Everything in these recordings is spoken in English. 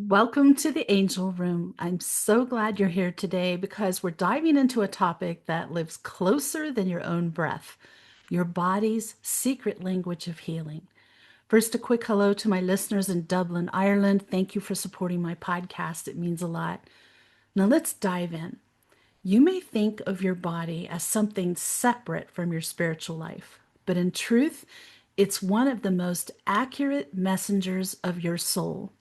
Welcome to the Angel Room. I'm so glad you're here today because we're diving into a topic that lives closer than your own breath, your body's secret language of healing. First, a quick hello to my listeners in Dublin, Ireland. Thank you for supporting my podcast. It means a lot. Now, let's dive in. You may think of your body as something separate from your spiritual life, but in truth, it's one of the most accurate messengers of your soul.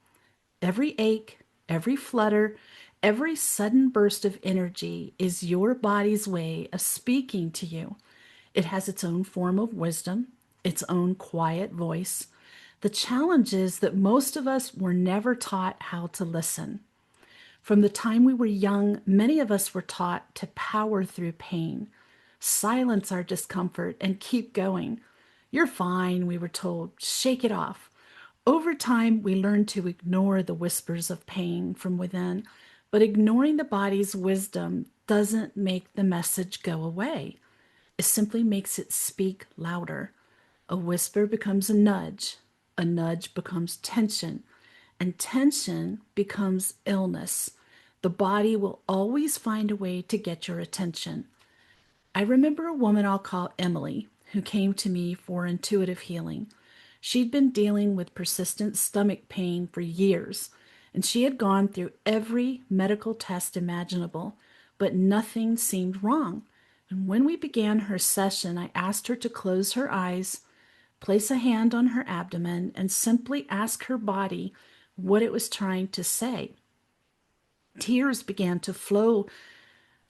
Every ache, every flutter, every sudden burst of energy is your body's way of speaking to you. It has its own form of wisdom, its own quiet voice. The challenge is that most of us were never taught how to listen. From the time we were young, many of us were taught to power through pain, silence our discomfort, and keep going. You're fine, we were told. Shake it off. Over time, we learn to ignore the whispers of pain from within, but ignoring the body's wisdom doesn't make the message go away. It simply makes it speak louder. A whisper becomes a nudge becomes tension, and tension becomes illness. The body will always find a way to get your attention. I remember a woman I'll call Emily who came to me for intuitive healing. She'd been dealing with persistent stomach pain for years, and she had gone through every medical test imaginable, but nothing seemed wrong. And when we began her session, I asked her to close her eyes, place a hand on her abdomen, and simply ask her body what it was trying to say. Tears began to flow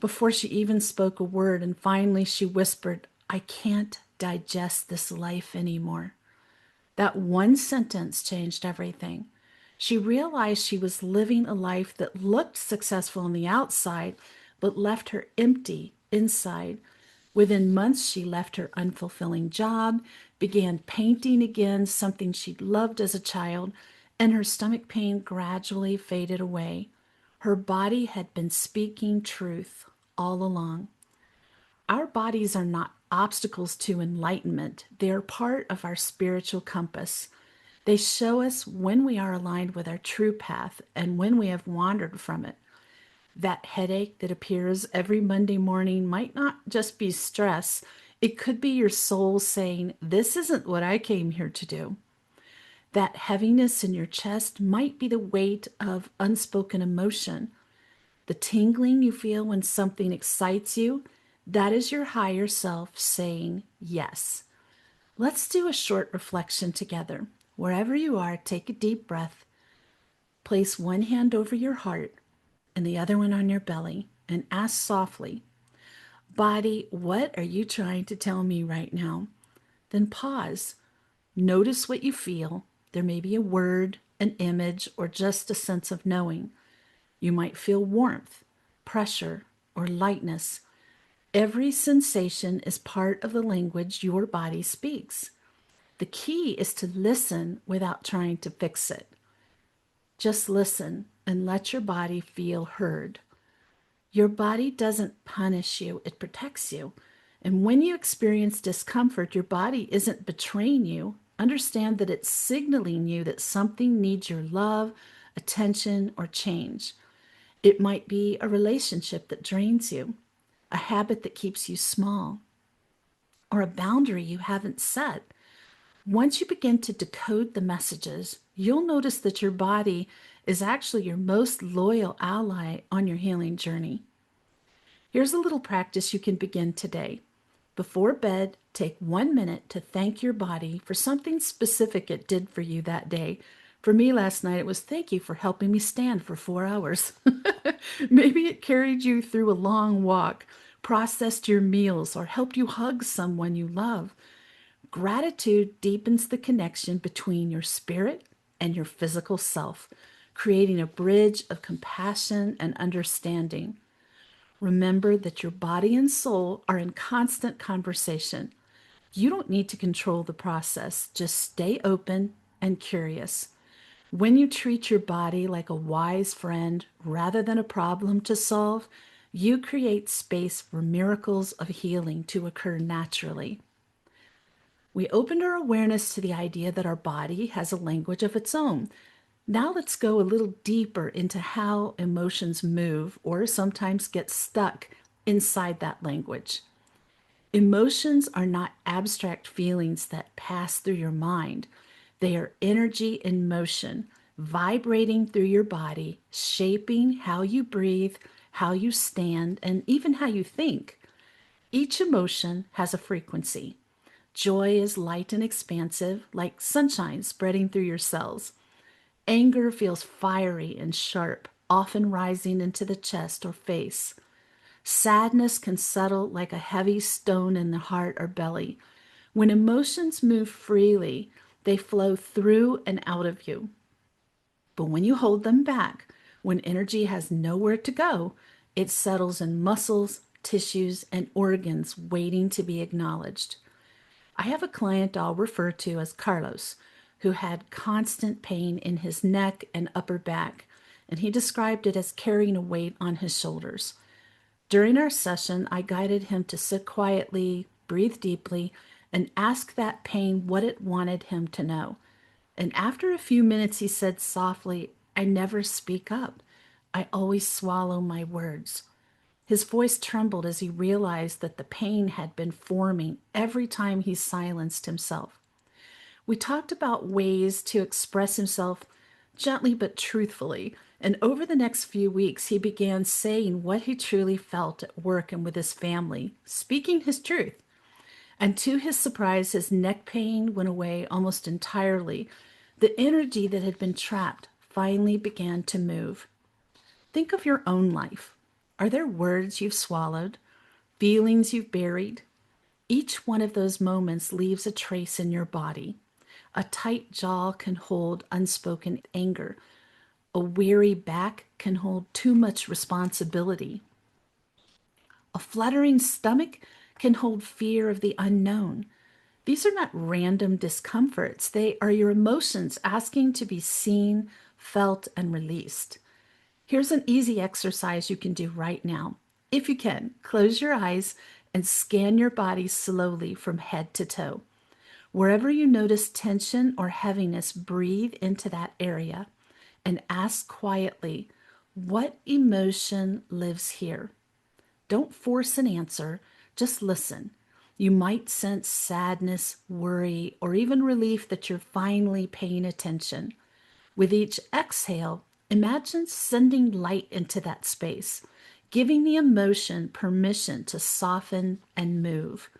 before she even spoke a word, and finally she whispered, "I can't digest this life anymore." That one sentence changed everything. She realized she was living a life that looked successful on the outside, but left her empty inside. Within months, she left her unfulfilling job, began painting again, something she'd loved as a child, and her stomach pain gradually faded away. Her body had been speaking truth all along. Our bodies are not obstacles to enlightenment, they are part of our spiritual compass. They show us when we are aligned with our true path and when we have wandered from it. That headache that appears every Monday morning might not just be stress, it could be your soul saying, "This isn't what I came here to do." That heaviness in your chest might be the weight of unspoken emotion. The tingling you feel when something excites you, that is your higher self saying yes. Let's do a short reflection together. Wherever you are, take a deep breath. Place one hand over your heart and the other one on your belly and ask softly, "Body, what are you trying to tell me right now?" Then pause. Notice what you feel. There may be a word, an image, or just a sense of knowing. You might feel warmth, pressure, or lightness. Every sensation is part of the language your body speaks. The key is to listen without trying to fix it. Just listen and let your body feel heard. Your body doesn't punish you, it protects you. And when you experience discomfort, your body isn't betraying you. Understand that it's signaling you that something needs your love, attention, or change. It might be a relationship that drains you, a habit that keeps you small, or a boundary you haven't set. Once you begin to decode the messages, you'll notice that your body is actually your most loyal ally on your healing journey. Here's a little practice you can begin today. Before bed, take 1 minute to thank your body for something specific it did for you that day. For me last night, it was thank you for helping me stand for 4 hours. Maybe it carried you through a long walk, processed your meals, or helped you hug someone you love. Gratitude deepens the connection between your spirit and your physical self, creating a bridge of compassion and understanding. Remember that your body and soul are in constant conversation. You don't need to control the process, just stay open and curious. When you treat your body like a wise friend rather than a problem to solve, you create space for miracles of healing to occur naturally. We opened our awareness to the idea that our body has a language of its own. Now let's go a little deeper into how emotions move or sometimes get stuck inside that language. Emotions are not abstract feelings that pass through your mind. They are energy in motion, vibrating through your body, shaping how you breathe, how you stand, and even how you think. Each emotion has a frequency. Joy is light and expansive, like sunshine spreading through your cells. Anger feels fiery and sharp, often rising into the chest or face. Sadness can settle like a heavy stone in the heart or belly. When emotions move freely, they flow through and out of you. But when you hold them back, when energy has nowhere to go, it settles in muscles, tissues, and organs waiting to be acknowledged. I have a client I'll refer to as Carlos, who had constant pain in his neck and upper back, and he described it as carrying a weight on his shoulders. During our session, I guided him to sit quietly, breathe deeply, and ask that pain what it wanted him to know. And after a few minutes, he said softly, "I never speak up. I always swallow my words." His voice trembled as he realized that the pain had been forming every time he silenced himself. We talked about ways to express himself gently but truthfully, and over the next few weeks, he began saying what he truly felt at work and with his family, speaking his truth. And to his surprise, his neck pain went away almost entirely. The energy that had been trapped finally began to move. Think of your own life. Are there words you've swallowed, feelings you've buried? Each one of those moments leaves a trace in your body. A tight jaw can hold unspoken anger. A weary back can hold too much responsibility. A fluttering stomach can hold fear of the unknown. These are not random discomforts, they are your emotions asking to be seen, felt, and released. Here's an easy exercise you can do right now. If you can, close your eyes and scan your body slowly from head to toe. Wherever you notice tension or heaviness, breathe into that area and ask quietly, what emotion lives here? Don't force an answer, just listen. You might sense sadness, worry, or even relief that you're finally paying attention. With each exhale, imagine sending light into that space, giving the emotion permission to soften and move.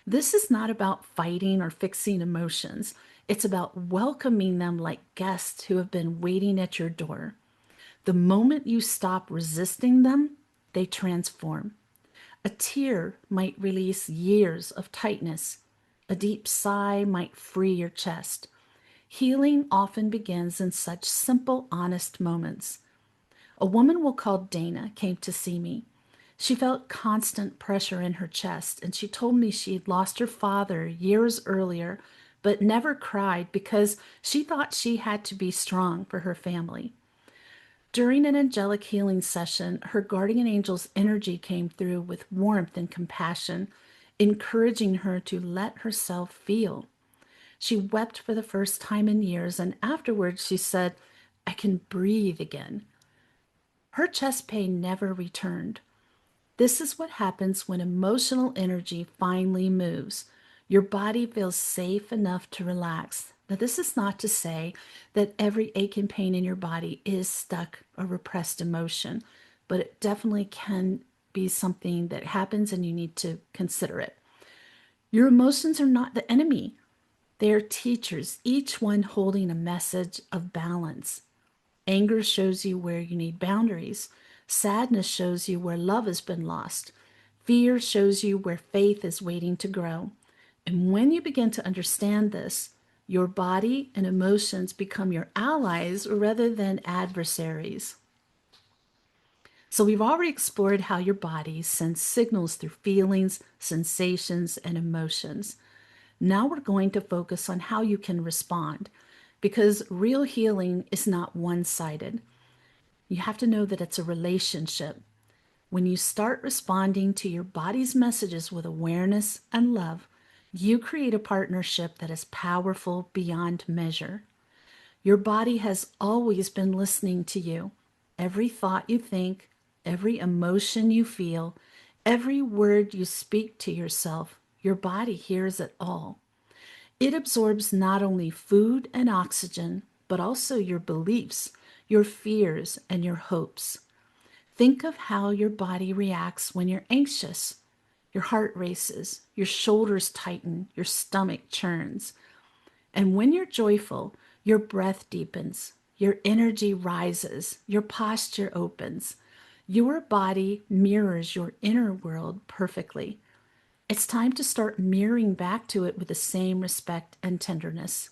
This is not about fighting or fixing emotions. It's about welcoming them like guests who have been waiting at your door. The moment you stop resisting them, they transform. A tear might release years of tightness. A deep sigh might free your chest. Healing often begins in such simple, honest moments. A woman we'll call Dana came to see me. She felt constant pressure in her chest, and she told me she had lost her father years earlier, but never cried because she thought she had to be strong for her family. During an angelic healing session, her guardian angel's energy came through with warmth and compassion, encouraging her to let herself feel. She wept for the first time in years, and afterwards she said, "I can breathe again." Her chest pain never returned. This is what happens when emotional energy finally moves. Your body feels safe enough to relax. Now, this is not to say that every ache and pain in your body is stuck or repressed emotion, but it definitely can be something that happens and you need to consider it. Your emotions are not the enemy. They are teachers, each one holding a message of balance. Anger shows you where you need boundaries. Sadness shows you where love has been lost. Fear shows you where faith is waiting to grow. And when you begin to understand this, your body and emotions become your allies rather than adversaries. So, we've already explored how your body sends signals through feelings, sensations, and emotions. Now we're going to focus on how you can respond because real healing is not one sided. You have to know that it's a relationship. When you start responding to your body's messages with awareness and love, you create a partnership that is powerful beyond measure. Your body has always been listening to you. Every thought you think, every emotion you feel, every word you speak to yourself, your body hears it all. It absorbs not only food and oxygen, but also your beliefs, your fears, and your hopes. Think of how your body reacts when you're anxious. Your heart races, your shoulders tighten, your stomach churns. And when you're joyful, your breath deepens, your energy rises, your posture opens. Your body mirrors your inner world perfectly. It's time to start mirroring back to it with the same respect and tenderness.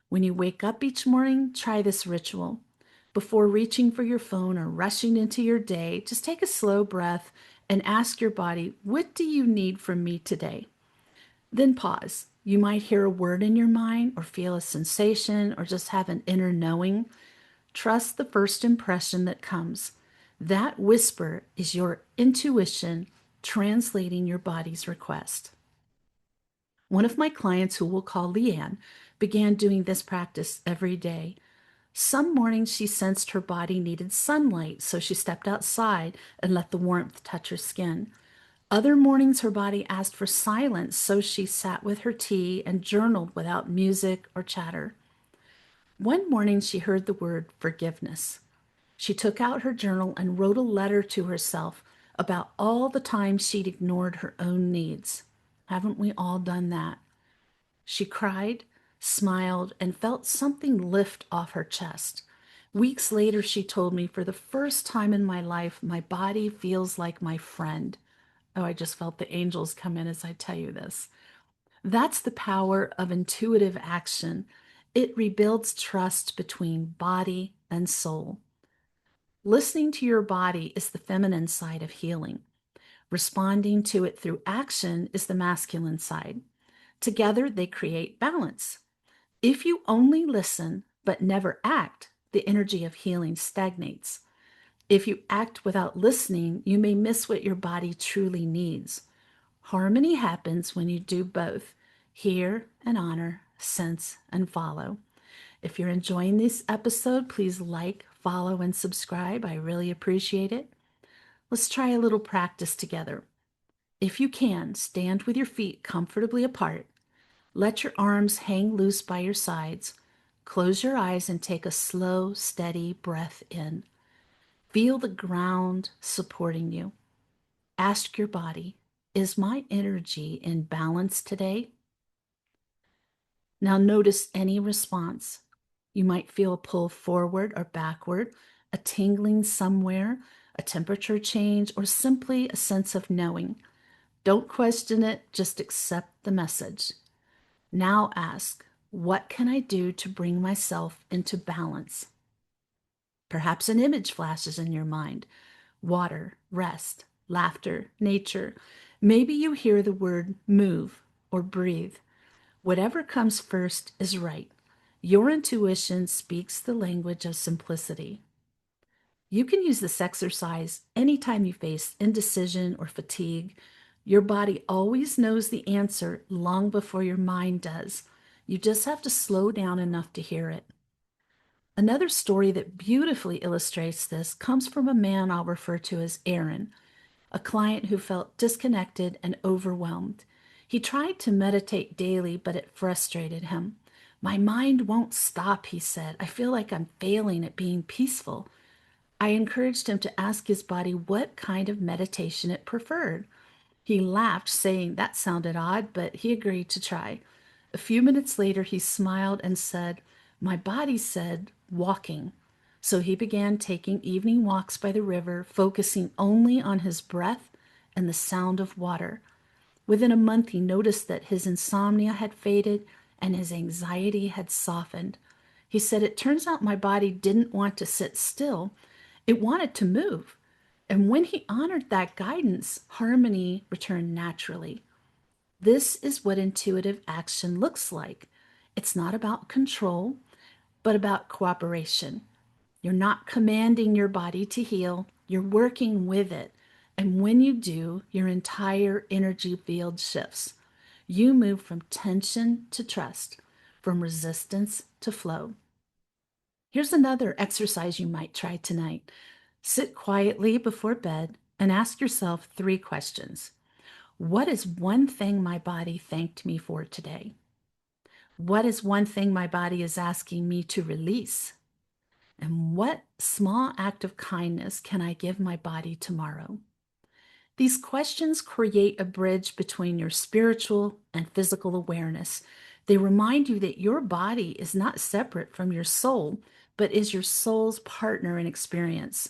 When you wake up each morning, try this ritual. Before reaching for your phone or rushing into your day, just take a slow breath and ask your body, what do you need from me today? Then pause. You might hear a word in your mind or feel a sensation or just have an inner knowing. Trust the first impression that comes. That whisper is your intuition translating your body's request. One of my clients, who we'll call Leanne, began doing this practice every day. Some mornings she sensed her body needed sunlight, so she stepped outside and let the warmth touch her skin. Other mornings her body asked for silence, so she sat with her tea and journaled without music or chatter. One morning she heard the word forgiveness. She took out her journal and wrote a letter to herself about all the times she'd ignored her own needs. Haven't we all done that? She cried, smiled, and felt something lift off her chest. Weeks later, she told me, for the first time in my life, my body feels like my friend. Oh, I just felt the angels come in as I tell you this. That's the power of intuitive action. It rebuilds trust between body and soul. Listening to your body is the feminine side of healing. Responding to it through action is the masculine side. Together, they create balance. If you only listen but never act, the energy of healing stagnates. If you act without listening, you may miss what your body truly needs. Harmony happens when you do both: hear and honor, sense and follow. If you're enjoying this episode, please like, follow, and subscribe. I really appreciate it. Let's try a little practice together. If you can, stand with your feet comfortably apart. Let your arms hang loose by your sides. Close your eyes and take a slow, steady breath in. Feel the ground supporting you. Ask your body, is my energy in balance today? Now notice any response. You might feel a pull forward or backward, a tingling somewhere, a temperature change, or simply a sense of knowing. Don't question it, just accept the message. Now ask, what can I do to bring myself into balance? Perhaps an image flashes in your mind: water, rest, laughter, nature. Maybe you hear the word move or breathe. Whatever comes first is right. Your intuition speaks the language of simplicity. You can use this exercise anytime you face indecision or fatigue. Your body always knows the answer long before your mind does. You just have to slow down enough to hear it. Another story that beautifully illustrates this comes from a man I'll refer to as Aaron, a client who felt disconnected and overwhelmed. He tried to meditate daily, but it frustrated him. My mind won't stop, he said. I feel like I'm failing at being peaceful. I encouraged him to ask his body what kind of meditation it preferred. He laughed, saying that sounded odd, but he agreed to try. A few minutes later, he smiled and said, my body said walking. So he began taking evening walks by the river, focusing only on his breath and the sound of water. Within a month, he noticed that his insomnia had faded and his anxiety had softened. He said, it turns out my body didn't want to sit still. It wanted to move. And when he honored that guidance, harmony returned naturally. This is what intuitive action looks like. It's not about control, but about cooperation. You're not commanding your body to heal, you're working with it. And when you do, your entire energy field shifts. You move from tension to trust, from resistance to flow. Here's another exercise you might try tonight. Sit quietly before bed and ask yourself 3 questions. What is one thing my body thanked me for today? What is one thing my body is asking me to release? And what small act of kindness can I give my body tomorrow? These questions create a bridge between your spiritual and physical awareness. They remind you that your body is not separate from your soul, but is your soul's partner in experience.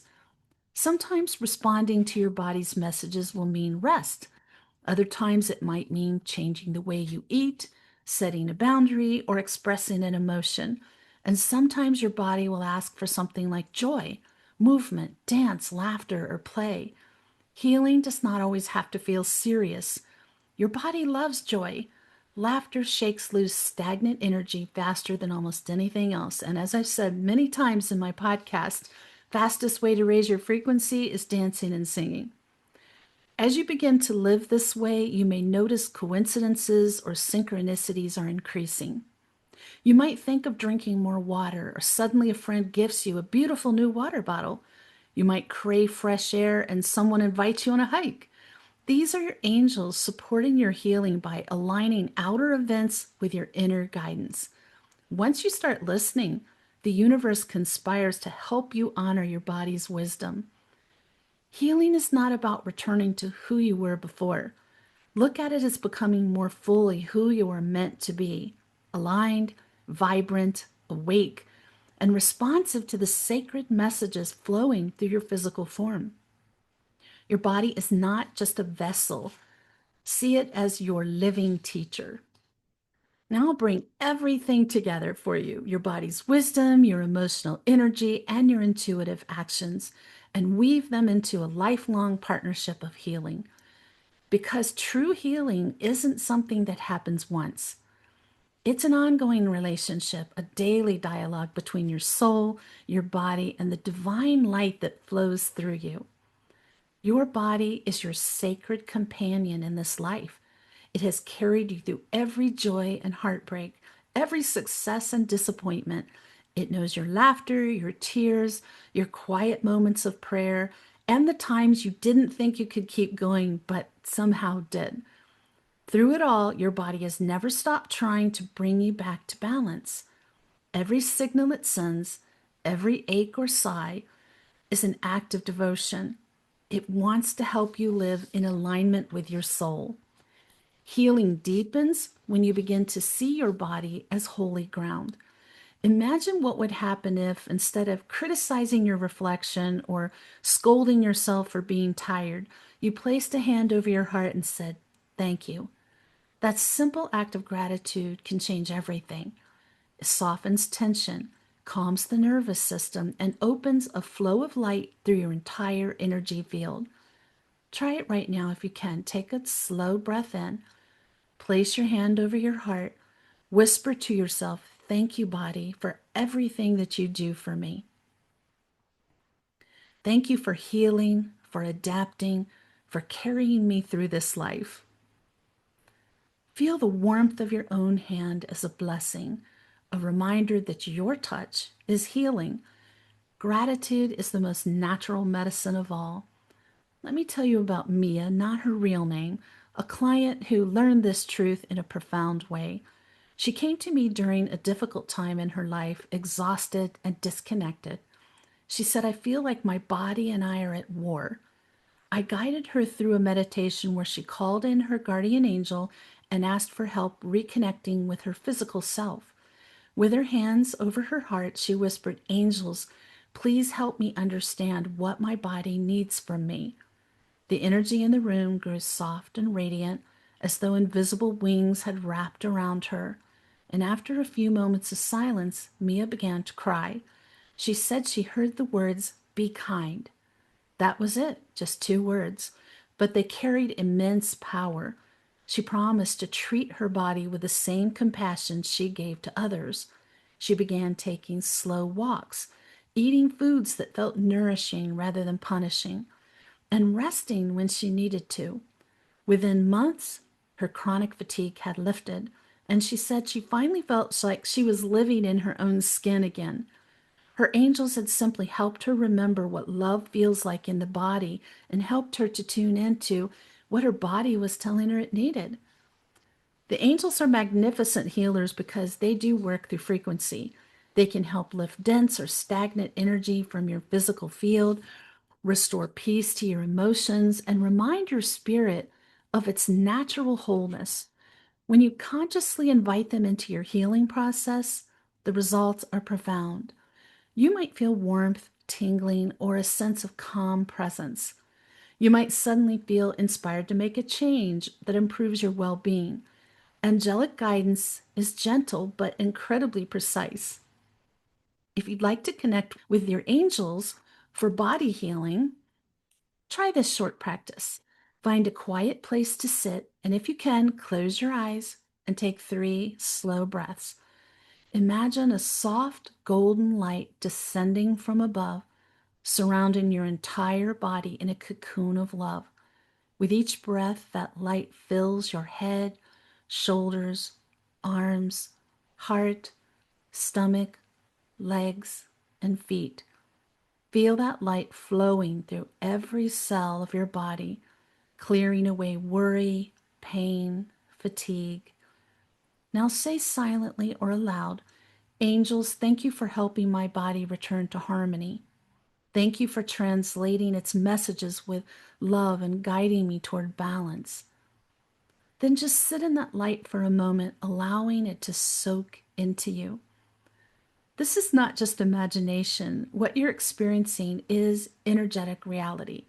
Sometimes responding to your body's messages will mean rest. Other times it might mean changing the way you eat, setting a boundary, or expressing an emotion. And sometimes your body will ask for something like joy, movement, dance, laughter, or play. Healing does not always have to feel serious. Your body loves joy. Laughter shakes loose stagnant energy faster than almost anything else. And as I've said many times in my podcast, fastest way to raise your frequency is dancing and singing. As you begin to live this way, you may notice coincidences or synchronicities are increasing. You might think of drinking more water, or suddenly a friend gifts you a beautiful new water bottle. You might crave fresh air and someone invites you on a hike. These are your angels supporting your healing by aligning outer events with your inner guidance. Once you start listening, the universe conspires to help you honor your body's wisdom. Healing is not about returning to who you were before. Look at it as becoming more fully who you are meant to be, aligned, vibrant, awake, and responsive to the sacred messages flowing through your physical form. Your body is not just a vessel. See it as your living teacher. Now I'll bring everything together for you, your body's wisdom, your emotional energy, and your intuitive actions, and weave them into a lifelong partnership of healing. Because true healing isn't something that happens once. It's an ongoing relationship, a daily dialogue between your soul, your body, and the divine light that flows through you. Your body is your sacred companion in this life. It has carried you through every joy and heartbreak, every success and disappointment. It knows your laughter, your tears, your quiet moments of prayer, and the times you didn't think you could keep going, but somehow did. Through it all, your body has never stopped trying to bring you back to balance. Every signal it sends, every ache or sigh, is an act of devotion. It wants to help you live in alignment with your soul. Healing deepens when you begin to see your body as holy ground. Imagine what would happen if, instead of criticizing your reflection or scolding yourself for being tired, you placed a hand over your heart and said, "Thank you." That simple act of gratitude can change everything. It softens tension, calms the nervous system, and opens a flow of light through your entire energy field. Try it right now if you can. Take a slow breath in, place your hand over your heart, whisper to yourself, "Thank you, body, for everything that you do for me. Thank you for healing, for adapting, for carrying me through this life." Feel the warmth of your own hand as a blessing, a reminder that your touch is healing. Gratitude is the most natural medicine of all. Let me tell you about Mia, not her real name, a client who learned this truth in a profound way. She came to me during a difficult time in her life, exhausted and disconnected. She said, "I feel like my body and I are at war." I guided her through a meditation where she called in her guardian angel and asked for help reconnecting with her physical self. With her hands over her heart, she whispered, "Angels, please help me understand what my body needs from me." The energy in the room grew soft and radiant, as though invisible wings had wrapped around her. And after a few moments of silence, Mia began to cry. She said she heard the words, "Be kind." That was it, just 2 words, but they carried immense power. She promised to treat her body with the same compassion she gave to others. She began taking slow walks, eating foods that felt nourishing rather than punishing, and resting when she needed to. Within months, her chronic fatigue had lifted, and she said she finally felt like she was living in her own skin again. Her angels had simply helped her remember what love feels like in the body and helped her to tune into what her body was telling her it needed. The angels are magnificent healers because they do work through frequency. They can help lift dense or stagnant energy from your physical field, restore peace to your emotions, and remind your spirit of its natural wholeness. When you consciously invite them into your healing process, the results are profound. You might feel warmth, tingling, or a sense of calm presence. You might suddenly feel inspired to make a change that improves your well being. Angelic guidance is gentle but incredibly precise. If you'd like to connect with your angels for body healing, try this short practice. Find a quiet place to sit, and if you can, close your eyes and take 3 slow breaths. Imagine a soft golden light descending from above, surrounding your entire body in a cocoon of love. With each breath, that light fills your head, shoulders, arms, heart, stomach, legs, and feet. Feel that light flowing through every cell of your body, clearing away worry, pain, fatigue. Now say silently or aloud, "Angels, thank you for helping my body return to harmony. Thank you for translating its messages with love and guiding me toward balance." Then just sit in that light for a moment, allowing it to soak into you. This is not just imagination. What you're experiencing is energetic reality.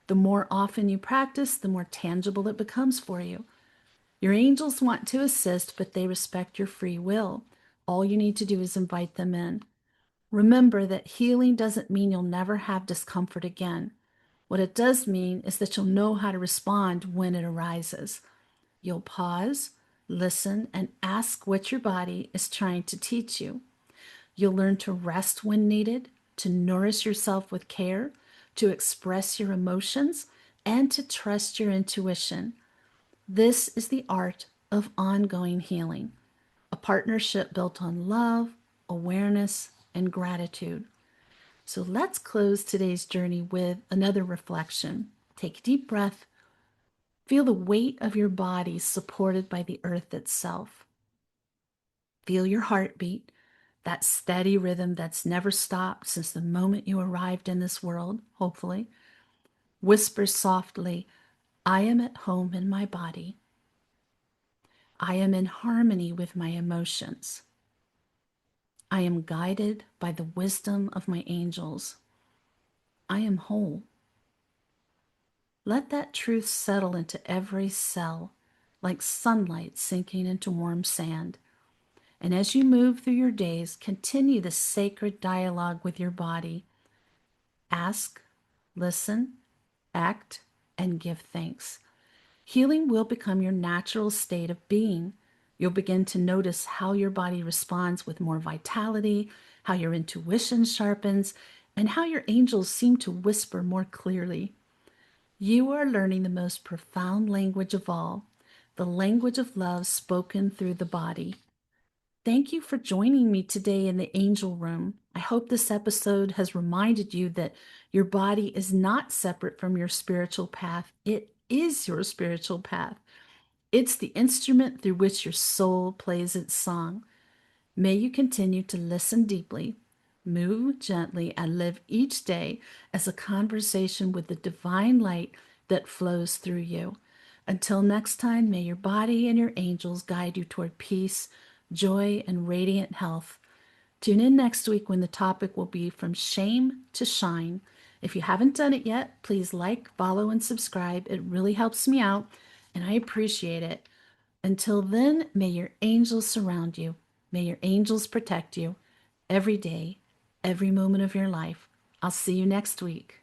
The more often you practice, the more tangible it becomes for you. Your angels want to assist, but they respect your free will. All you need to do is invite them in. Remember that healing doesn't mean you'll never have discomfort again. What it does mean is that you'll know how to respond when it arises. You'll pause, listen, and ask what your body is trying to teach you. You'll learn to rest when needed, to nourish yourself with care, to express your emotions, and to trust your intuition. This is the art of ongoing healing, a partnership built on love, awareness, and gratitude. So let's close today's journey with another reflection. Take a deep breath. Feel the weight of your body supported by the earth itself. Feel your heartbeat, that steady rhythm that's never stopped since the moment you arrived in this world, hopefully. Whisper softly, "I am at home in my body. I am in harmony with my emotions. I am guided by the wisdom of my angels. I am whole." Let that truth settle into every cell, like sunlight sinking into warm sand. And as you move through your days, continue the sacred dialogue with your body. Ask, listen, act, and give thanks. Healing will become your natural state of being. You'll begin to notice how your body responds with more vitality, how your intuition sharpens, and how your angels seem to whisper more clearly. You are learning the most profound language of all, the language of love spoken through the body. Thank you for joining me today in the Angel Room. I hope this episode has reminded you that your body is not separate from your spiritual path. It is your spiritual path. It's the instrument through which your soul plays its song. May you continue to listen deeply, move gently, and live each day as a conversation with the divine light that flows through you. Until next time, may your body and your angels guide you toward peace, joy, and radiant health. Tune in next week when the topic will be From Shame to Shine. If you haven't done it yet, please like, follow, and subscribe. It really helps me out, and I appreciate it. Until then, may your angels surround you. May your angels protect you every day, every moment of your life. I'll see you next week.